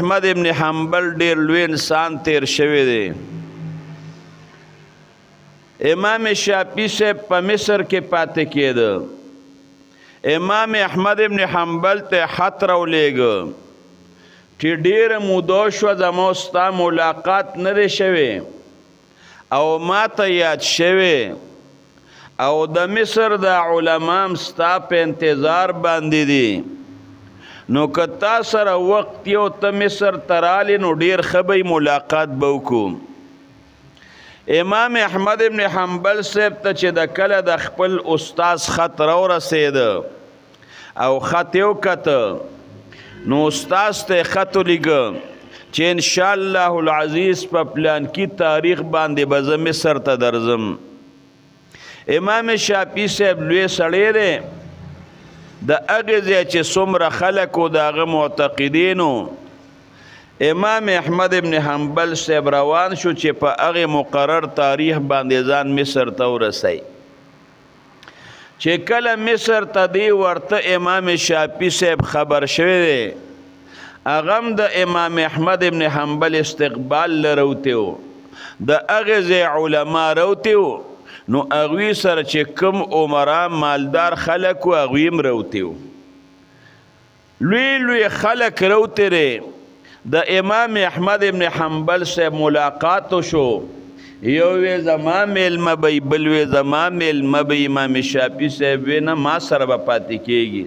احمد ابن حنبل ډیر لوی انسان تیر شوی دی امام شافعی صاحب په مصر کې پاتې کېده امام احمد ابن حنبل ته خط راولېږه چې ډیره موده شوه زما ستا ملاقات نه دی شوی او ما ته یاد شوی او د مصر د علمام ستا په انتظار باندې دي نو که تا سره وخت یو ته مصر ته رالی نو ډیر ښه به ملاقات به وکړو امام احمد ابن حنبل صاحب ته چې د کله د خپل استاذ خط راورسېده او خط یې وکته نو استاذ ته خط ولیږه چې انشاءالله العزیز په پلانکي تاریخ باندې به زه مصر ته درځم امام شافعي صاحب لوی سړی دی د هغې ځای چې څومره خلک و د هغه معتقدینو امام احمد ابن حنبل صاحب روان شو چې په هغې مقرر تاریخ باندې ځان مصر ته ورسوي چې کله مصر ته دی ورته امام شافعي صاحب خبر شوی دی هغه هم د امام احمد ابن حنبل استقبال له روتی و د هغې ځای علما روتی و نو هغوی سره چې کوم عمرا مالدار خلک و هغوی هم روتی و لوی لوی خلک روتی دی د امام احمد ابن حنبل صاحب ملاقات شو یو وی زما میلمه بی بل وی زما میلمه بی امام شافعي صاحب وی نه ما سره به پاتې کېږي